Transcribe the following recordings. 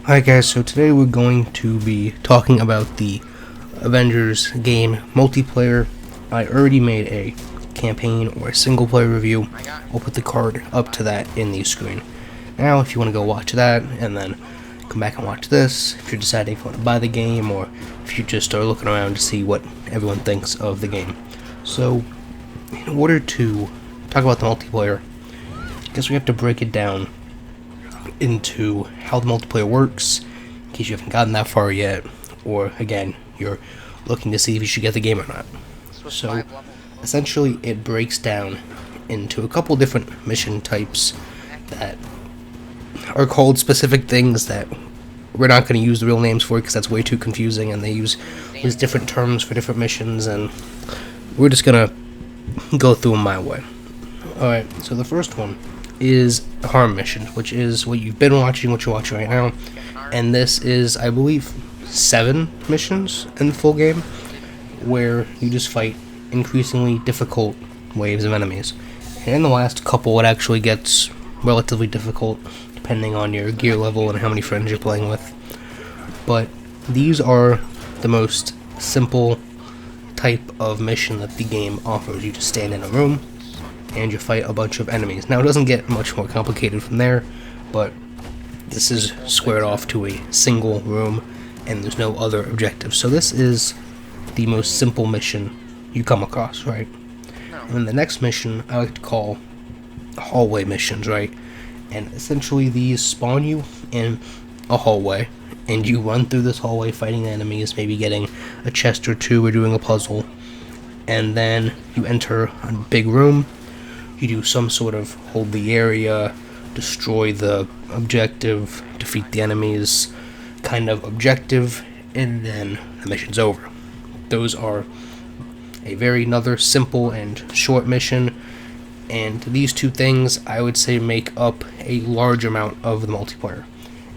Hi guys, so today we're going to be talking about the Avengers game multiplayer. I already made a campaign or a single player review. I'll put the card up to that in the screen. Now if you want to go watch that and then come back and watch this, if you're deciding if you want to buy the game or if you just are looking around to see what everyone thinks of the game. So in order to talk about the multiplayer, I guess we have to break it down into how the multiplayer works, in case you haven't gotten that far yet, or again, you're looking to see if you should get the game or not. So, essentially, it breaks down into a couple different mission types that are called specific things that we're not going to use the real names for because that's way too confusing, and they use different terms for different missions, and we're just going to go through them my way. Alright, so the first one is a harm mission, which is what you've been watching, what you're watching right now, and this is, I believe, 7 missions in the full game, where you just fight increasingly difficult waves of enemies. And in the last couple, it actually gets relatively difficult, depending on your gear level and how many friends you're playing with. But these are the most simple type of mission that the game offers. You just stand in a room, and you fight a bunch of enemies. Now, it doesn't get much more complicated from there, but this is squared off to a single room, and there's no other objectives. So this is the most simple mission you come across, right? And then the next mission I like to call hallway missions, right? And essentially these spawn you in a hallway, and you run through this hallway fighting enemies, maybe getting a chest or two or doing a puzzle, and then you enter a big room. You do some sort of hold the area, destroy the objective, defeat the enemies kind of objective, and then the mission's over. Those are another simple and short mission, and these two things I would say make up a large amount of the multiplayer.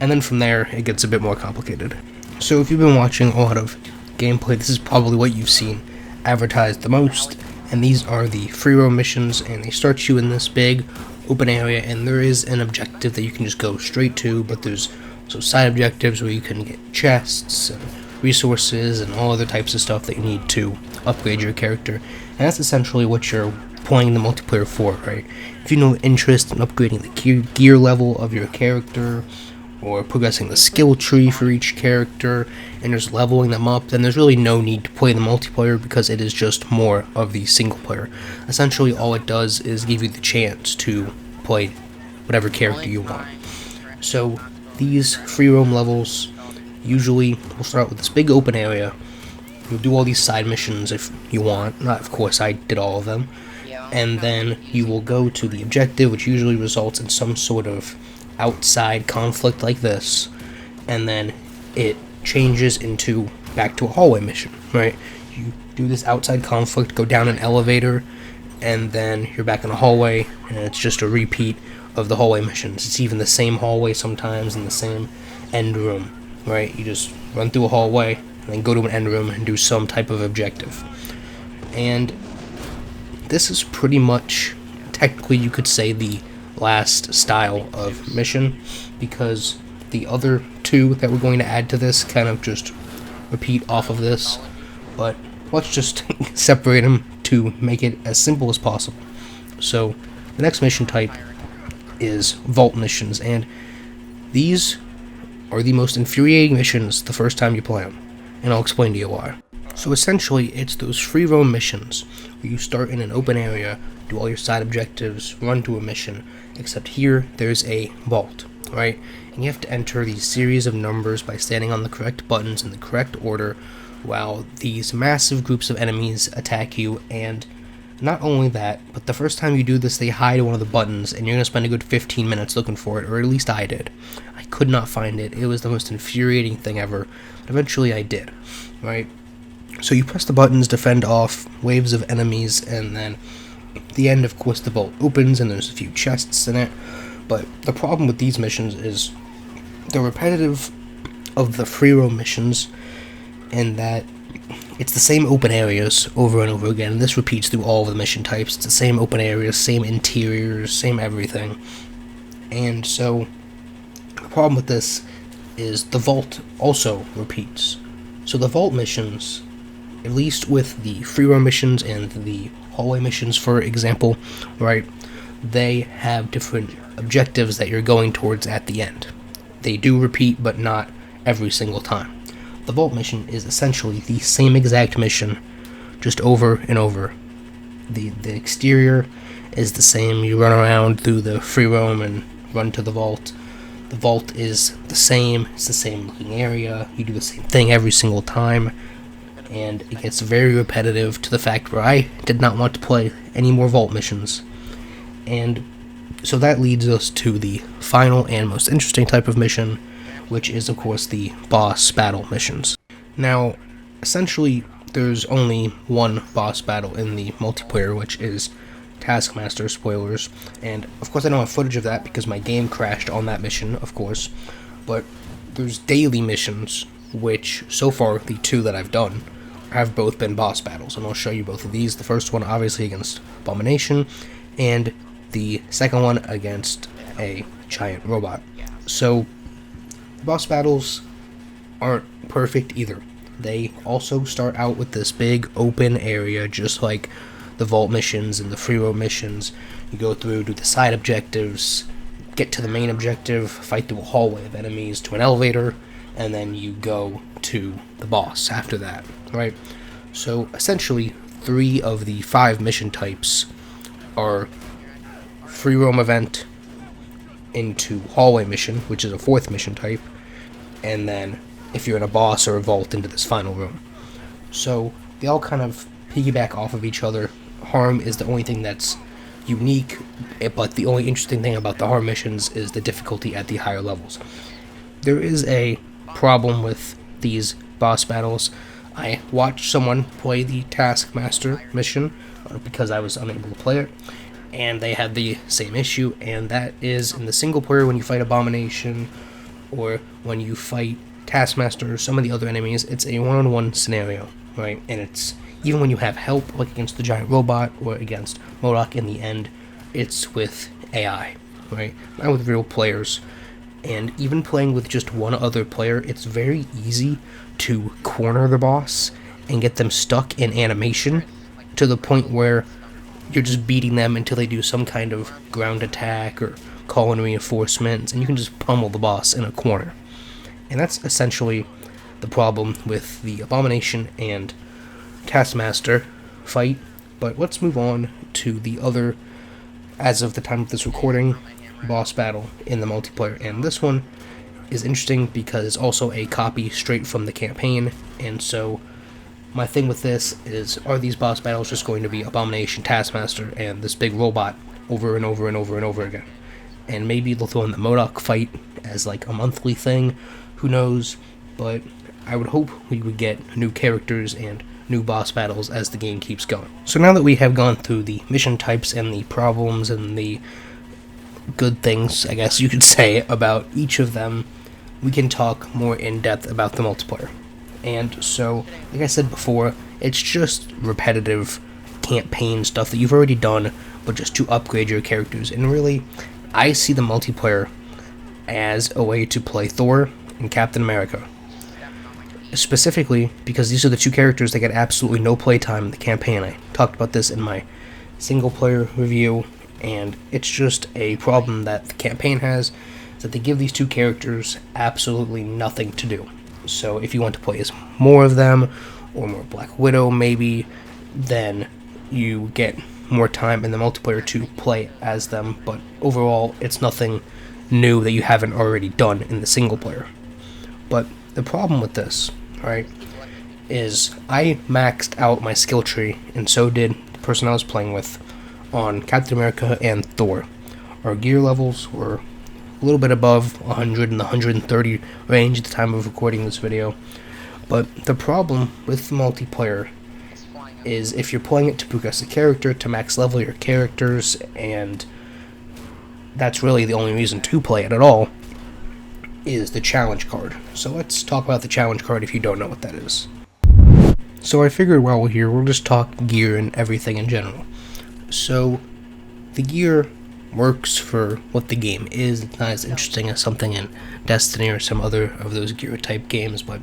And then from there it gets a bit more complicated. So if you've been watching a lot of gameplay, this is probably what you've seen advertised the most. And these are the free roam missions, and they start you in this big open area, and there is an objective that you can just go straight to, but there's also side objectives where you can get chests and resources and all other types of stuff that you need to upgrade your character. And that's essentially what you're playing the multiplayer for, right? If you have no interest in upgrading the gear level of your character, or progressing the skill tree for each character, and just leveling them up, then there's really no need to play the multiplayer because it is just more of the single player. Essentially, all it does is give you the chance to play whatever character you want. So, these free roam levels usually will start out with this big open area. You'll do all these side missions if you want. Not, of course, I did all of them. And then you will go to the objective, which usually results in some sort of outside conflict like this, and then it changes into back to a hallway mission, right? You do this outside conflict, go down an elevator, and then you're back in a hallway, and it's just a repeat of the hallway missions. It's even the same hallway sometimes in the same end room, right? You just run through a hallway and then go to an end room and do some type of objective. And this is pretty much, technically you could say, the last style of mission, because the other two that we're going to add to this kind of just repeat off of this, but let's just separate them to make it as simple as possible. So the next mission type is vault missions, and these are the most infuriating missions the first time you play them, and I'll explain to you why. So essentially, it's those free roam missions where you start in an open area, do all your side objectives, run to a mission, except here there's a vault, right? And you have to enter these series of numbers by standing on the correct buttons in the correct order while these massive groups of enemies attack you. And not only that, but the first time you do this, they hide one of the buttons, and you're going to spend a good 15 minutes looking for it, or at least I did. I could not find it. It was the most infuriating thing ever, but eventually I did, right? So you press the buttons to fend off waves of enemies, and then at the end, of course, the vault opens and there's a few chests in it. But the problem with these missions is they're repetitive of the free roam missions, in that it's the same open areas over and over again. This repeats through all of the mission types. It's the same open areas, same interiors, same everything. And so the problem with this is the vault also repeats. So the vault missions, at least with the free roam missions and the hallway missions, for example, right, they have different objectives that you're going towards at the end. They do repeat, but not every single time. The vault mission is essentially the same exact mission, just over and over. The exterior is the same. You run around through the free roam and run to the vault. The vault is the same. It's the same looking area. You do the same thing every single time. And it gets very repetitive to the fact where I did not want to play any more vault missions. And so that leads us to the final and most interesting type of mission, which is of course the boss battle missions. Now, essentially, there's only one boss battle in the multiplayer, which is Taskmaster, spoilers, and of course I don't have footage of that because my game crashed on that mission, of course, but there's daily missions, which so far the two that I've done have both been boss battles, and I'll show you both of these. The first one obviously against Abomination, and the second one against a giant robot. So boss battles aren't perfect either. They also start out with this big open area, just like the vault missions and the free roam missions. You go through, do the side objectives, get to the main objective, fight through a hallway of enemies to an elevator, and then you go to the boss after that, right? So essentially, 3 of the 5 mission types are free roam event into hallway mission, which is a 4th mission type, and then if you're in a boss or a vault, into this final room. So they all kind of piggyback off of each other. Harm is the only thing that's unique, but the only interesting thing about the harm missions is the difficulty at the higher levels. There is a problem with these boss battles. I watched someone play the Taskmaster mission because I was unable to play it, and they had the same issue, and that is in the single player when you fight Abomination or when you fight Taskmaster or some of the other enemies, it's a one-on-one scenario, right? And it's even when you have help, like against the giant robot or against MODOK in the end, it's with AI, right? Not with real players. And even playing with just one other player, it's very easy to corner the boss and get them stuck in animation to the point where you're just beating them until they do some kind of ground attack or call in reinforcements, and you can just pummel the boss in a corner. And that's essentially the problem with the Abomination and Taskmaster fight. But let's move on to the other, as of the time of this recording, boss battle in the multiplayer. And this one is interesting because it's also a copy straight from the campaign. And so my thing with this is, are these boss battles just going to be Abomination, Taskmaster, and this big robot over and over and over and over again? And maybe they'll throw in the MODOK fight as like a monthly thing, who knows, but I would hope we would get new characters and new boss battles as the game keeps going. So now that we have gone through the mission types and the problems and the good things, I guess you could say, about each of them, we can talk more in depth about the multiplayer. And so, like I said before, it's just repetitive campaign stuff that you've already done, but just to upgrade your characters. And really, I see the multiplayer as a way to play Thor and Captain America. Specifically because these are the two characters that get absolutely no playtime in the campaign. I talked about this in my single player review, and it's just a problem that the campaign has, is that they give these two characters absolutely nothing to do. So if you want to play as more of them, or more Black Widow maybe, then you get more time in the multiplayer to play as them, but overall it's nothing new that you haven't already done in the single player. But the problem with this, right, is I maxed out my skill tree, and so did the person I was playing with, on Captain America and Thor. Our gear levels were a little bit above 100 and the 130 range at the time of recording this video. But the problem with the multiplayer is if you're playing it to progress a character, to max level your characters, and that's really the only reason to play it at all, is the challenge card. So let's talk about the challenge card if you don't know what that is. So I figured while we're here, we'll just talk gear and everything in general. So the gear works for what the game is. It's not as interesting as something in Destiny or some other of those Gear type games, but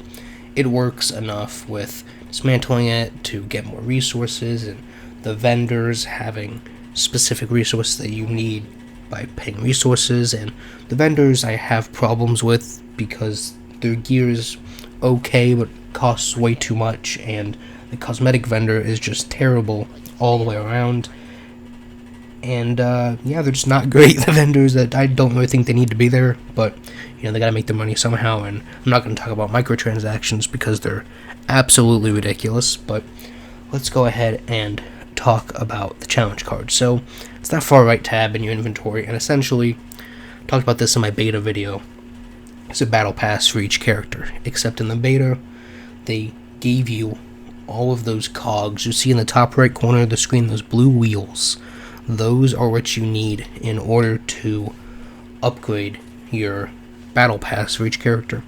it works enough with dismantling it to get more resources, and the vendors having specific resources that you need by paying resources. And the vendors I have problems with because their gear is okay but costs way too much, and the cosmetic vendor is just terrible all the way around. And yeah, they're just not great, the vendors. That I don't really think they need to be there, but they gotta make their money somehow. And I'm not gonna talk about microtransactions because they're absolutely ridiculous. But let's go ahead and talk about the challenge card. So it's that far right tab in your inventory, and essentially I talked about this in my beta video. It's a battle pass for each character, except in the beta they gave you all of those cogs you see in the top right corner of the screen, those blue wheels. Those are what you need in order to upgrade your battle pass for each character.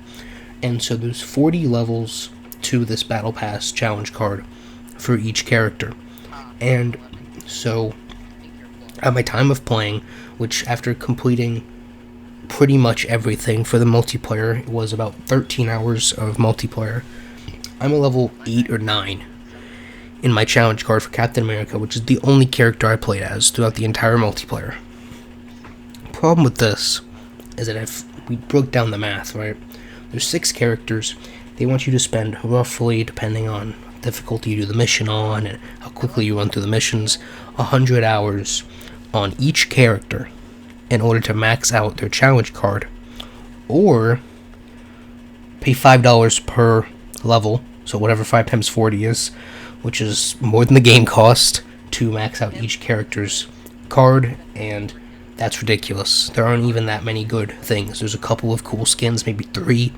And so there's 40 levels to this battle pass challenge card for each character. And so at my time of playing, which after completing pretty much everything for the multiplayer, it was about 13 hours of multiplayer, I'm a level 8 or 9 in my challenge card for Captain America, which is the only character I played as throughout the entire multiplayer. Problem with this is that if we broke down the math, right, there's 6 characters. They want you to spend roughly, depending on difficulty you do the mission on and how quickly you run through the missions, 100 hours on each character in order to max out their challenge card, or pay $5 per level, so whatever 5 times 40 is, which is more than the game cost, to max out each character's card. And that's ridiculous. There aren't even that many good things. There's a couple of cool skins, maybe 3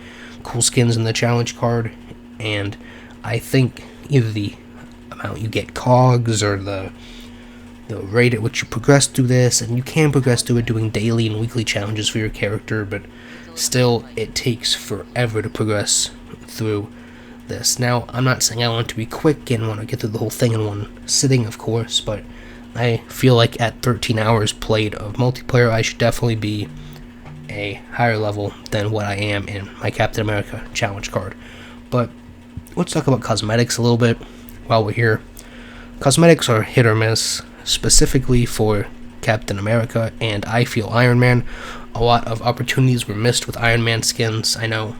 cool skins in the challenge card, and I think either the amount you get cogs or the rate at which you progress through this, and you can progress through it doing daily and weekly challenges for your character, but still it takes forever to progress through this. Now, I'm not saying I want to be quick and want to get through the whole thing in one sitting, of course, but I feel like at 13 hours played of multiplayer, I should definitely be a higher level than what I am in my Captain America challenge card. But let's talk about cosmetics a little bit while we're here. Cosmetics are hit or miss, specifically for Captain America and I feel Iron Man. A lot of opportunities were missed with Iron Man skins. I know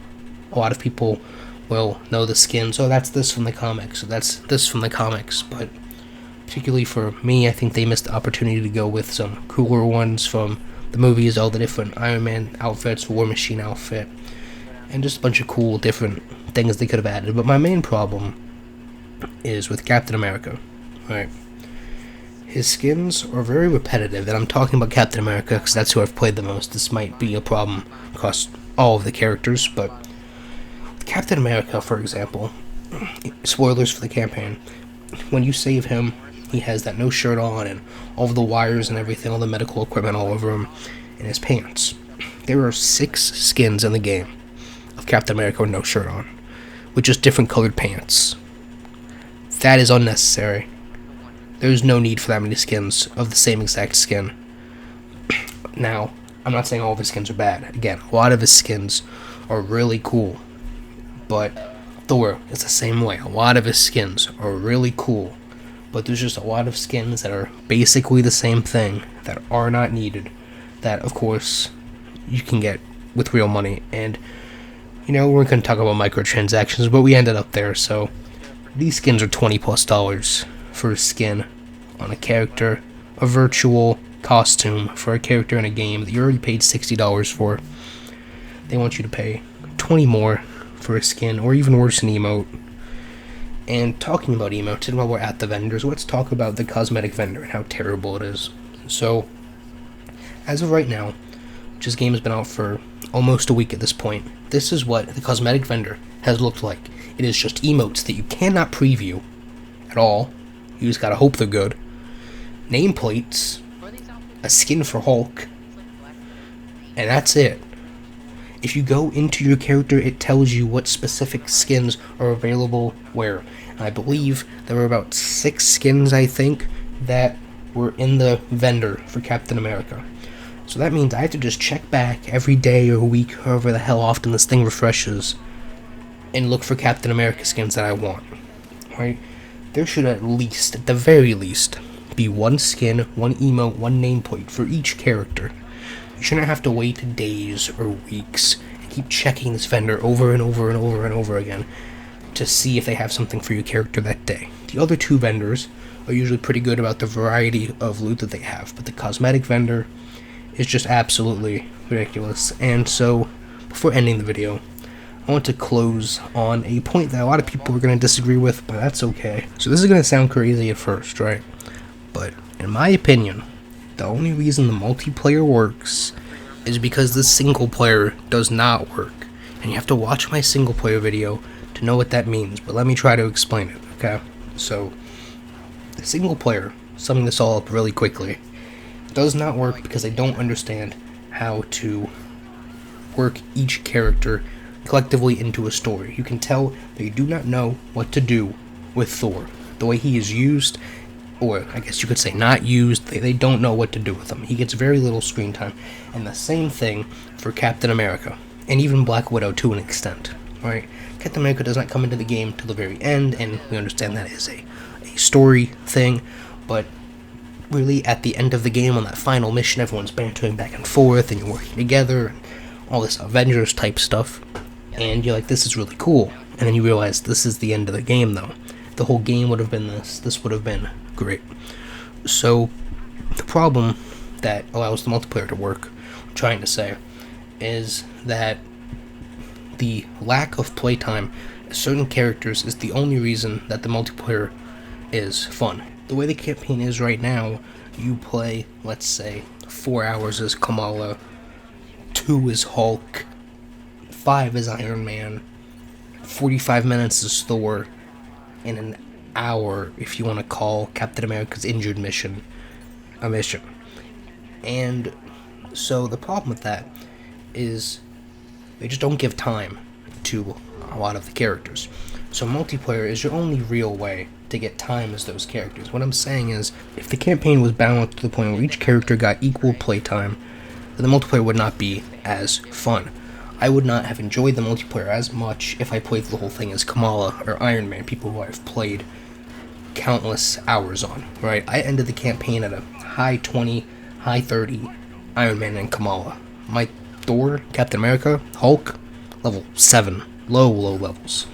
a lot of people will know the skins. Oh, that's this from the comics. So that's this from the comics. But particularly for me, I think they missed the opportunity to go with some cooler ones from the movies, all the different Iron Man outfits, War Machine outfit, and just a bunch of cool different things they could have added. But my main problem is with Captain America. Right. His skins are very repetitive, and I'm talking about Captain America because that's who I've played the most. This might be a problem across all of the characters, but Captain America, for example, spoilers for the campaign, when you save him, he has that no shirt on and all of the wires and everything, all the medical equipment all over him, and his pants. There are 6 skins in the game of Captain America with no shirt on, with just different colored pants. That is unnecessary. There's no need for that many skins of the same exact skin. Now, I'm not saying all of his skins are bad. Again, a lot of his skins are really cool. But Thor is the same way. A lot of his skins are really cool. But there's just a lot of skins that are basically the same thing that are not needed. That, of course, you can get with real money. And, we're going to talk about microtransactions, but we ended up there. So, these skins are $20+ for a skin on a character, a virtual costume for a character in a game that you already paid $60 for. They want you to pay $20 more for a skin, or even worse, an emote. And talking about emotes, and while we're at the vendors, let's talk about the Cosmetic Vendor and how terrible it is. So, as of right now, which this game has been out for almost a week at this point, this is what the Cosmetic Vendor has looked like. It is just emotes that you cannot preview at all. You just gotta hope they're good. Nameplates, a skin for Hulk, and that's it. If you go into your character, it tells you what specific skins are available where. And I believe there were about 6 skins, I think, that were in the vendor for Captain America. So that means I have to just check back every day or week, however the hell often this thing refreshes, and look for Captain America skins that I want. Right? There should at the very least, be one skin, one emote, one nameplate for each character. You shouldn't have to wait days or weeks and keep checking this vendor over and over and over and over again to see if they have something for your character that day. The other two vendors are usually pretty good about the variety of loot that they have, but the Cosmetic Vendor is just absolutely ridiculous. And so, before ending the video, I want to close on a point that a lot of people are going to disagree with, but that's okay. So this is going to sound crazy at first, right? But in my opinion, the only reason the multiplayer works is because the single player does not work. And you have to watch my single player video to know what that means, but let me try to explain it, okay? So, the single player, summing this all up really quickly, does not work because they don't understand how to work each character collectively into a story. You can tell they do not know what to do with Thor. The way he is used, or I guess you could say not used, they don't know what to do with him. He gets very little screen time. And the same thing for Captain America, and even Black Widow to an extent, right? Captain America does not come into the game till the very end, and we understand that is a story thing, but really at the end of the game on that final mission, everyone's bantering back and forth, and you're working together, and all this Avengers type stuff, and you're like, this is really cool. And then you realize this is the end of the game, though. The whole game would have been this would have been great. So the problem that allows the multiplayer to work, I'm trying to say, is that the lack of playtime of certain characters is the only reason that the multiplayer is fun. The way the campaign is right now, you play, let's say, 4 hours as Kamala, 2 as Hulk, 5 as Iron Man, 45 minutes as Thor, and an hour if you want to call Captain America's injured mission a mission. And so the problem with that is they just don't give time to a lot of the characters. So multiplayer is your only real way to get time as those characters. What I'm saying is, if the campaign was balanced to the point where each character got equal playtime, then the multiplayer would not be as fun. I would not have enjoyed the multiplayer as much if I played the whole thing as Kamala or Iron Man, people who I've played countless hours on, right? I ended the campaign at a high 20, high 30 Iron Man and Kamala. My Thor, Captain America, Hulk, level 7, low levels.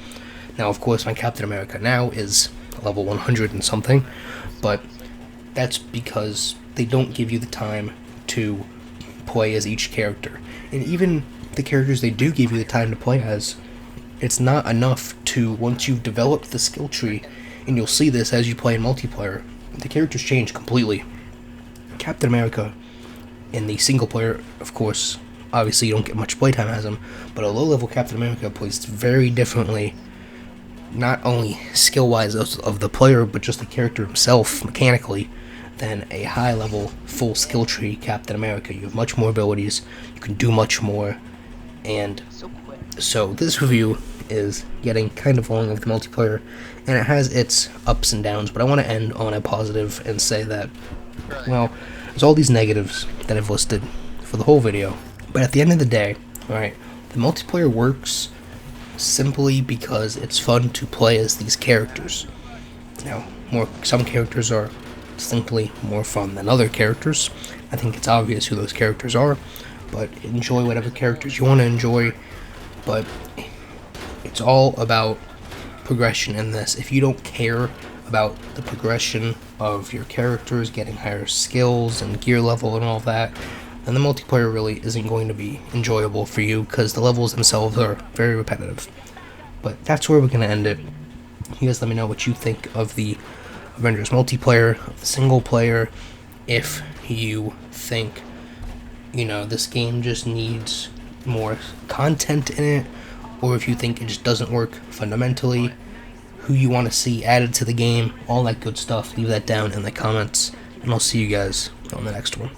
Now, of course, my Captain America now is level 100 and something, but that's because they don't give you the time to play as each character. And even the characters they do give you the time to play as, it's not enough to, once you've developed the skill tree, and you'll see this as you play in multiplayer, the characters change completely. Captain America in the single player, of course, obviously you don't get much playtime as him, but a low-level Captain America plays very differently, not only skill-wise of the player, but just the character himself, mechanically, than a high-level, full skill tree Captain America. You have much more abilities, you can do much more, and so this review is getting kind of long of the multiplayer, and it has its ups and downs, but I want to end on a positive and say that, well, there's all these negatives that I've listed for the whole video, but at the end of the day, alright, the multiplayer works simply because it's fun to play as these characters. Now, some characters are distinctly more fun than other characters. I think it's obvious who those characters are, but enjoy whatever characters you want to enjoy, but it's all about progression in this. If you don't care about the progression of your characters, getting higher skills and gear level and all that, then the multiplayer really isn't going to be enjoyable for you, because the levels themselves are very repetitive. But that's where we're going to end it. You guys let me know what you think of the Avengers multiplayer, of the single player, if you think, this game just needs more content in it, or if you think it just doesn't work fundamentally, who you want to see added to the game, all that good stuff. Leave that down in the comments, and I'll see you guys on the next one.